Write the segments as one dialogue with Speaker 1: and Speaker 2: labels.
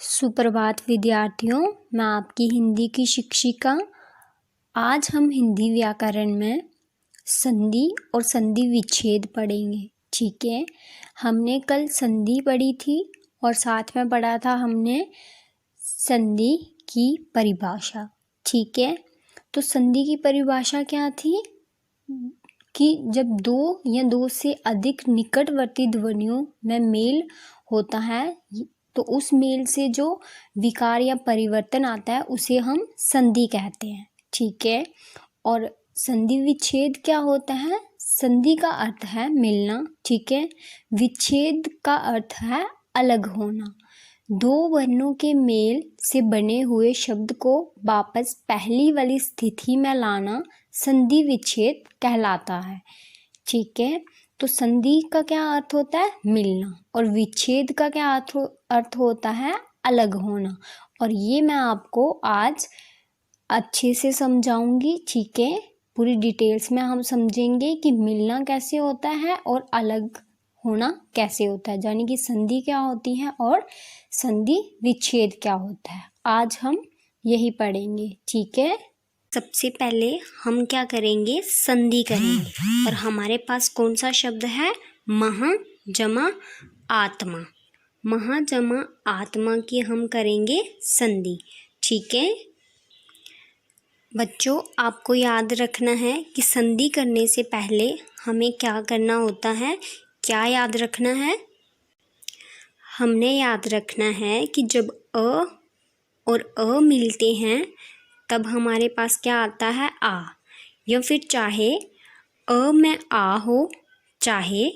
Speaker 1: सुप्रभात विद्यार्थियों, मैं आपकी हिंदी की शिक्षिका। आज हम हिंदी व्याकरण में संधि और संधि विच्छेद पढ़ेंगे। ठीक है, हमने कल संधि पढ़ी थी और साथ में पढ़ा था हमने संधि की परिभाषा। ठीक है, तो संधि की परिभाषा क्या थी कि जब दो या दो से अधिक निकटवर्ती ध्वनियों में मेल होता है तो उस मेल से जो विकार या परिवर्तन आता है उसे हम संधि कहते हैं। ठीक है, और संधि विच्छेद क्या होता है? संधि का अर्थ है मिलना, ठीक है। विच्छेद का अर्थ है अलग होना। दो वर्णों के मेल से बने हुए शब्द को वापस पहली वाली स्थिति में लाना संधि विच्छेद कहलाता है। ठीक है, तो संधि का क्या अर्थ होता है? मिलना, और विच्छेद का क्या अर्थ होता है? अलग होना। और ये मैं आपको आज अच्छे से समझाऊंगी। ठीक है, पूरी डिटेल्स में हम समझेंगे कि मिलना कैसे होता है और अलग होना कैसे होता है, यानी कि संधि क्या होती है और संधि विच्छेद क्या होता है। आज हम यही पढ़ेंगे। ठीक है, सबसे पहले हम क्या करेंगे? संधि करेंगे। और हमारे पास कौन सा शब्द है? महा जमा आत्मा। महा जमा आत्मा की हम करेंगे संधि। ठीक है बच्चों, आपको याद रखना है कि संधि करने से पहले हमें क्या करना होता है। क्या याद रखना है? हमने याद रखना है कि जब अ और अ मिलते हैं तब हमारे पास क्या आता है? आ। या फिर चाहे अ में आ हो, चाहे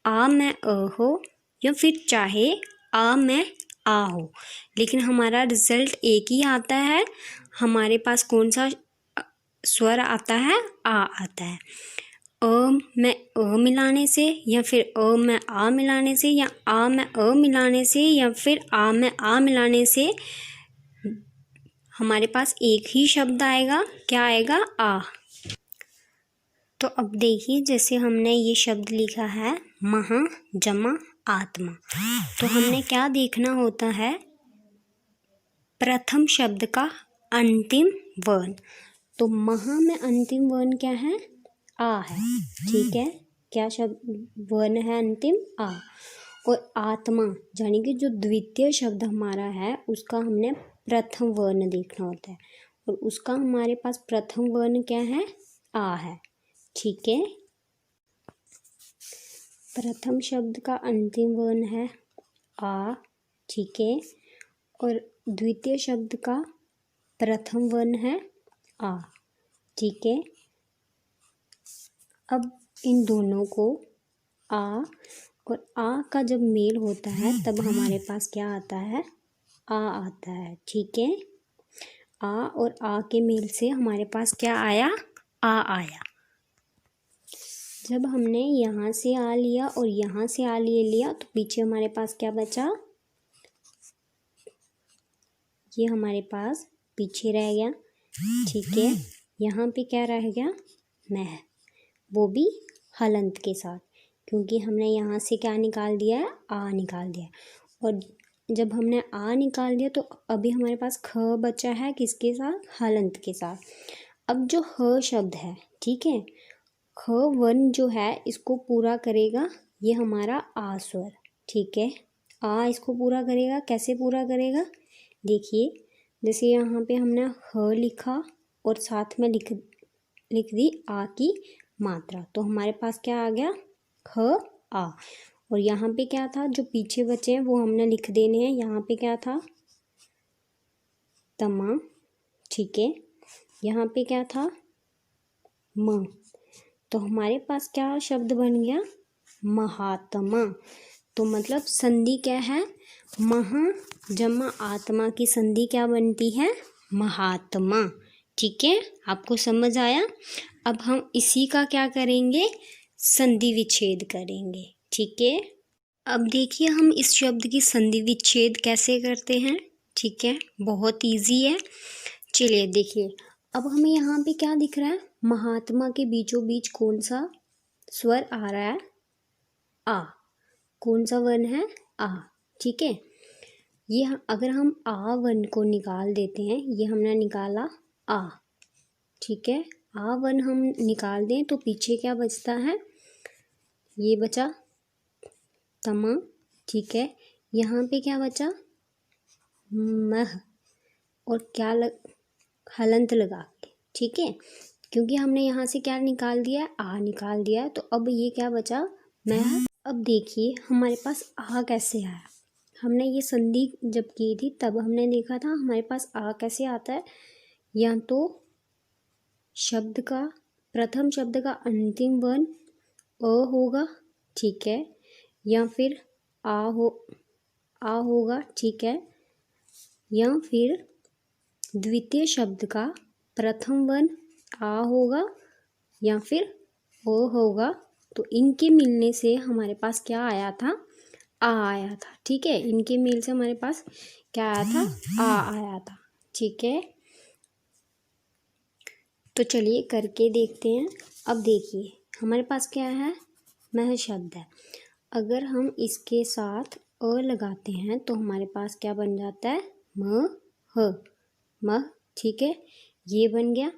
Speaker 1: आ में अ हो, या फिर चाहे आ में आ हो, लेकिन हमारा रिजल्ट एक ही आता है। हमारे पास कौन सा स्वर आता है? आ आता है। अ में अ मिलाने से, या फिर अ में आ मिलाने से, या आ में अ मिलाने से, या फिर आ में आ मिलाने से हमारे पास एक ही शब्द आएगा। क्या आएगा? आ। तो अब देखिए, जैसे हमने ये शब्द लिखा है महा जमा आत्मा, तो हमने क्या देखना होता है? प्रथम शब्द का अंतिम वर्ण। तो महा में अंतिम वर्ण क्या है? आ है। ठीक है, क्या शब्द वर्ण है अंतिम? आ। और आत्मा यानी कि जो द्वितीय शब्द हमारा है उसका हमने प्रथम वर्ण देखना होता है, और उसका हमारे पास प्रथम वर्ण क्या है? आ है। ठीक है, प्रथम शब्द का अंतिम वर्ण है आ। ठीक है, और द्वितीय शब्द का प्रथम वर्ण है आ। ठीक है, अब इन दोनों को आ और आ का जब मेल होता है तब हमारे पास क्या आता है? आ आता है। ठीक है, आ और आ के मेल से हमारे पास क्या आया? आ आया। जब हमने यहाँ से आ लिया और यहाँ से आ लिया तो पीछे हमारे पास क्या बचा? ये हमारे पास पीछे रह गया। ठीक है, यहाँ पे क्या रह गया? मैं, वो भी हलंत के साथ, क्योंकि हमने यहाँ से क्या निकाल दिया है? आ निकाल दिया है। और जब हमने आ निकाल दिया तो अभी हमारे पास ख बचा है, किसके साथ? हलंत के साथ। अब जो ह शब्द है, ठीक है, ख वर्ण जो है इसको पूरा करेगा ये हमारा आ स्वर। ठीक है, आ इसको पूरा करेगा। कैसे पूरा करेगा? देखिए, जैसे यहाँ पे हमने ह लिखा और साथ में लिख दी आ की मात्रा, तो हमारे पास क्या आ गया? ख आ। और यहाँ पे क्या था? जो पीछे बचे हैं वो हमने लिख देने हैं। यहाँ पे क्या था? तमा। ठीक है, यहाँ पे क्या था? म। तो हमारे पास क्या शब्द बन गया? महात्मा। तो मतलब संधि क्या है? महा जमा आत्मा की संधि क्या बनती है? महात्मा। ठीक है, आपको समझ आया? अब हम इसी का क्या करेंगे? संधि विच्छेद करेंगे। ठीक है, अब देखिए हम इस शब्द की संधि विच्छेद कैसे करते हैं। ठीक है, बहुत इजी है। चलिए देखिए, अब हमें यहाँ पे क्या दिख रहा है? महात्मा के बीचों बीच कौन सा स्वर आ रहा है? आ। कौन सा वर्ण है? आ। ठीक है, अगर हम आ वन को निकाल देते हैं, ये हमने निकाला आ, ठीक है, आ वन हम निकाल दें तो पीछे क्या बचता है, ये बचा तमा, ठीक है। यहाँ पे क्या बचा, मह, और क्या हलंत लगा के, ठीक है, क्योंकि हमने यहाँ से क्या निकाल दिया, आ निकाल दिया, तो अब ये क्या बचा, मह। अब देखिए हमारे पास आ कैसे आया, हमने ये संधि जब की थी तब हमने देखा था हमारे पास आ कैसे आता है, या तो शब्द का, प्रथम शब्द का अंतिम वर्ण अ होगा, ठीक है, या फिर आ होगा, ठीक है, या फिर द्वितीय शब्द का प्रथम वर्ण आ होगा या फिर ओ होगा। तो इनके मिलने से हमारे पास क्या आया था, आ आया था, ठीक है, इनके मेल से हमारे पास क्या आया था, आ आया था, ठीक है। तो चलिए करके देखते हैं। अब देखिए हमारे पास क्या है, मह शब्द है, अगर हम इसके साथ अ लगाते हैं तो हमारे पास क्या बन जाता है, म ह, मह, ठीक है, ये बन गया।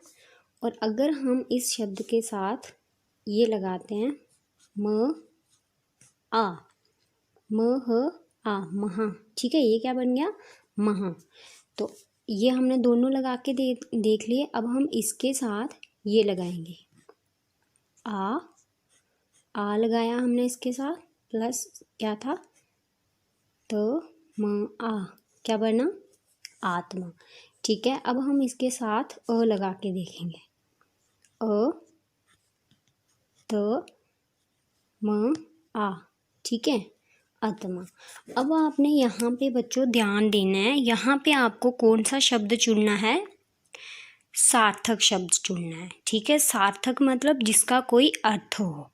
Speaker 1: और अगर हम इस शब्द के साथ ये लगाते हैं, म आ, म ह आ, महा, ठीक है, ये क्या बन गया, महा। तो ये हमने दोनों लगा के देख लिए। अब हम इसके साथ ये लगाएंगे, आ लगाया हमने इसके साथ, प्लस क्या था, तो म आ, क्या बना, आत्मा, ठीक है। अब हम इसके साथ अ लगा के देखेंगे, अ, त, म, आ, ठीक है, आत्मा। अब आपने यहाँ पे बच्चों ध्यान देना है, यहाँ पे आपको कौन सा शब्द चुनना है, सार्थक शब्द चुनना है, ठीक है, सार्थक मतलब जिसका कोई अर्थ हो।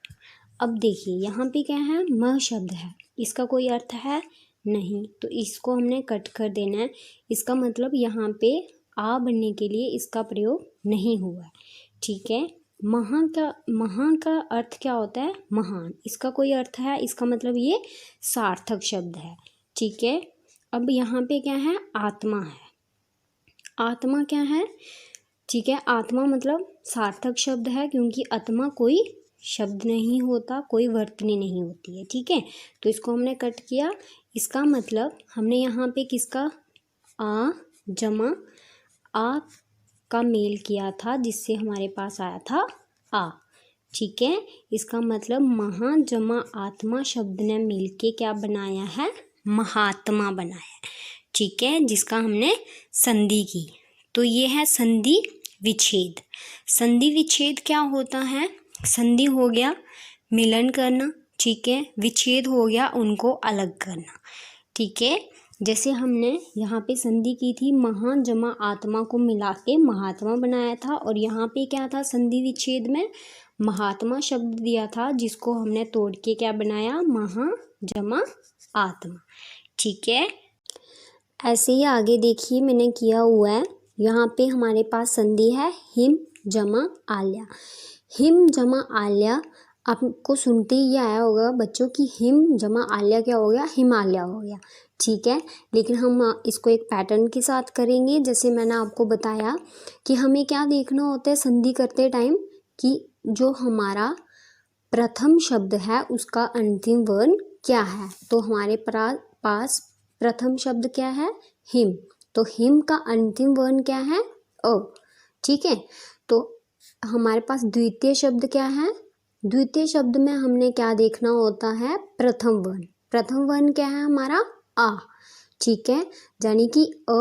Speaker 1: अब देखिए यहाँ पे क्या है, म शब्द है, इसका कोई अर्थ है नहीं, तो इसको हमने कट कर देना है, इसका मतलब यहाँ पे आ बनने के लिए इसका प्रयोग नहीं हुआ है, ठीक है। महा का अर्थ क्या होता है, महान, इसका कोई अर्थ है, इसका मतलब ये सार्थक शब्द है, ठीक है। अब यहाँ पे क्या है, आत्मा है, आत्मा क्या है, ठीक है, आत्मा मतलब सार्थक शब्द है, क्योंकि आत्मा कोई शब्द नहीं होता, कोई वर्तनी नहीं होती है, ठीक है। तो इसको हमने कट किया, इसका मतलब हमने यहाँ पे किसका, आ जमा आ का मेल किया था, जिससे हमारे पास आया था आ, ठीक है। इसका मतलब महा जमा आत्मा शब्द ने मिलके क्या बनाया है, महात्मा बनाया है, ठीक है, जिसका हमने संधि की। तो ये है संधि विच्छेद। संधि विच्छेद क्या होता है, संधि हो गया मिलन करना, ठीक है, विच्छेद हो गया उनको अलग करना, ठीक है। जैसे हमने यहाँ पे संधि की थी, महा जमा आत्मा को मिला के महात्मा बनाया था, और यहाँ पे क्या था, संधि विच्छेद में महात्मा शब्द दिया था, जिसको हमने तोड़ के क्या बनाया, महा जमा आत्मा, ठीक है। ऐसे ही आगे देखिए मैंने किया हुआ है, यहाँ पे हमारे पास संधि है हिम जमा आल्या। हिम जमा आल्या, आपको सुनते ही ये आया होगा बच्चों की हिम जमा आल्या क्या हो गया, हिमालय हो गया, ठीक है। लेकिन हम इसको एक पैटर्न के साथ करेंगे, जैसे मैंने आपको बताया कि हमें क्या देखना होता है संधि करते टाइम, कि जो हमारा प्रथम शब्द है उसका अंतिम वर्ण क्या है। तो हमारे पास प्रथम शब्द क्या है, हिम, तो हिम का अंतिम वर्ण क्या है, अ, ठीक है। तो हमारे पास द्वितीय शब्द क्या है, द्वितीय शब्द में हमने क्या देखना होता है, प्रथम वर्ण, प्रथम वर्ण क्या है हमारा, आ, ठीक है, यानी कि अ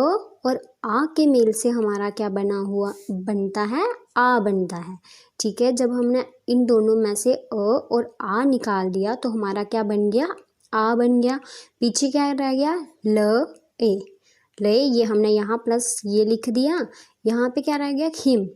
Speaker 1: और आ के मेल से हमारा क्या बनता है, आ बनता है, ठीक है। जब हमने इन दोनों में से अ और आ निकाल दिया तो हमारा क्या बन गया, आ बन गया। पीछे क्या रह गया, ल ए, ले, ये हमने यहाँ प्लस ये लिख दिया, यहाँ पे क्या रह गया, हिम,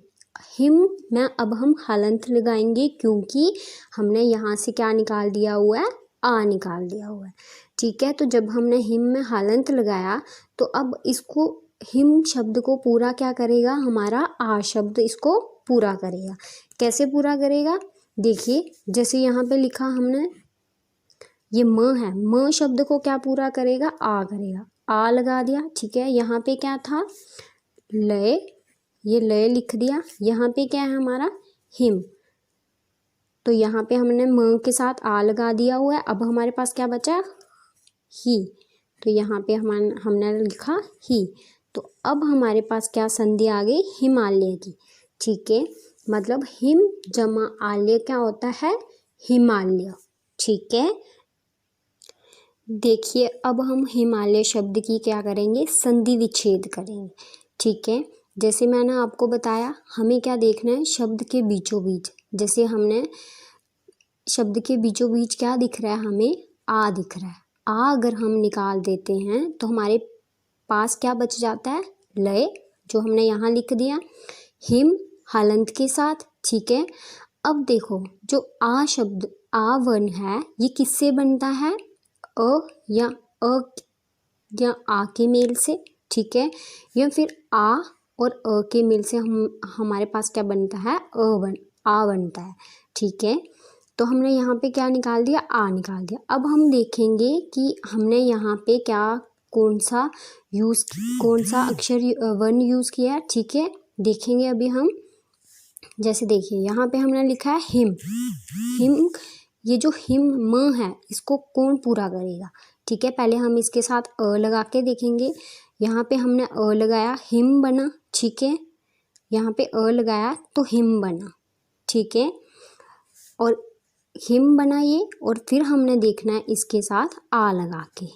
Speaker 1: हिम में अब हम हलंत लगाएंगे, क्योंकि हमने यहाँ से क्या निकाल दिया हुआ है, आ निकाल दिया हुआ है, ठीक है। तो जब हमने हिम में हलंत लगाया तो अब इसको हिम शब्द को पूरा क्या करेगा, हमारा आ शब्द इसको पूरा करेगा। कैसे पूरा करेगा, देखिए जैसे यहाँ पे लिखा हमने, ये म है, म शब्द को क्या पूरा करेगा, आ करेगा,
Speaker 2: आ लगा दिया, ठीक है। यहाँ पे क्या था, लय, ये लय लिख दिया। यहाँ पे क्या है हमारा, हिम, तो यहाँ पे हमने म के साथ आ लगा दिया हुआ है। अब हमारे पास क्या बचा, ही, तो यहाँ पे हमने लिखा ही। तो अब हमारे पास क्या संधि आ गई, हिमालय की, ठीक है। मतलब हिम जमा आलय क्या होता है, हिमालय, ठीक है। देखिए अब हम हिमालय शब्द की क्या करेंगे, संधि विच्छेद करेंगे, ठीक है। जैसे मैंने आपको बताया, हमें क्या देखना है, शब्द के बीचों बीच, जैसे हमने शब्द के बीचों बीच क्या दिख रहा है, हमें आ दिख रहा है। आ अगर हम निकाल देते हैं तो हमारे पास क्या बच जाता है, लय, जो हमने यहाँ लिख दिया, हिम हलंत के साथ, ठीक है। अब देखो जो आ शब्द, आ वर्ण है, ये किससे बनता है, अ या आ के मेल से, ठीक है, या फिर आ और अ के मेल से हमारे पास क्या बनता है, आ बनता है, ठीक है। तो हमने यहाँ पे क्या निकाल दिया, आ निकाल दिया। अब हम देखेंगे कि हमने यहाँ पे क्या, कौन सा अक्षर वर्ण यूज़ किया है, ठीक है। देखेंगे अभी हम, जैसे देखिए यहाँ पे हमने लिखा है हिम, हिम, ये जो हिम म है इसको कौन पूरा करेगा, ठीक है। पहले हम इसके साथ अ लगा के देखेंगे। यहाँ पे हमने अ लगाया, हिम बना, ठीक है। यहाँ पे अ लगाया तो हिम बना, ठीक है, और हिम बना ये। और फिर हमने देखना है इसके साथ आ लगा के,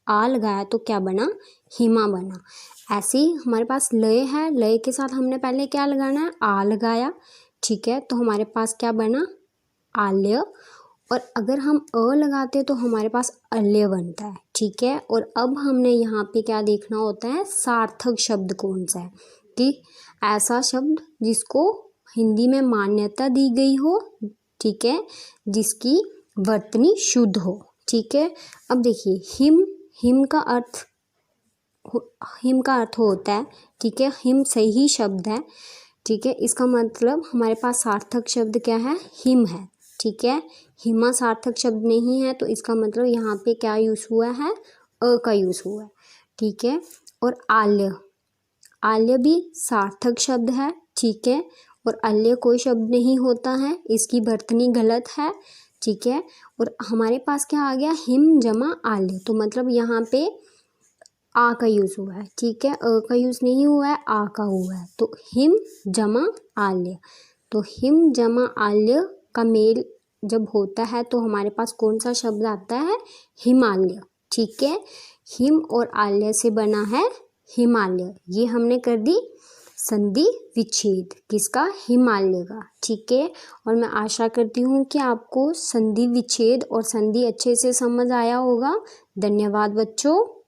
Speaker 2: आ लगाया तो क्या बना, हिमा बना। ऐसे ही हमारे पास लय है, लय के साथ हमने पहले क्या लगाना है, आ लगाया, ठीक है, तो हमारे पास क्या बना, आल्य। और अगर हम अ लगाते तो हमारे पास अल्य बनता है, ठीक है। और अब हमने यहाँ पे क्या देखना होता है, सार्थक शब्द कौन सा है, कि ऐसा शब्द जिसको हिंदी में मान्यता दी गई हो, ठीक है, जिसकी वर्तनी शुद्ध हो, ठीक है। अब देखिए हिम का अर्थ होता है, ठीक है, हिम सही शब्द है, ठीक है। इसका मतलब हमारे पास सार्थक शब्द क्या है, हिम है, ठीक है। हिमा सार्थक शब्द नहीं है, तो इसका मतलब यहाँ पे क्या यूज़ हुआ है, अ का यूज़ हुआ है, ठीक है। और आल्य भी सार्थक शब्द है, ठीक है, और अल्य कोई शब्द नहीं होता है, इसकी वर्तनी गलत है, ठीक है। और हमारे पास क्या आ गया, हिम जमा आल्य, तो मतलब यहाँ पे आ का यूज़ हुआ है, ठीक है, अ का यूज़ नहीं हुआ है, आ का हुआ है, तो हिम जमा आल्य। तो हिम जमा आल्य का मेल जब होता है तो हमारे पास कौन सा शब्द आता है, हिमालय, ठीक है। हिम और आल्य से बना है हिमालय। ये हमने कर दी संधि विच्छेद, किसका, हिमालय का, ठीक है। और मैं आशा करती हूँ कि आपको संधि विच्छेद और संधि अच्छे से समझ आया होगा। धन्यवाद बच्चों।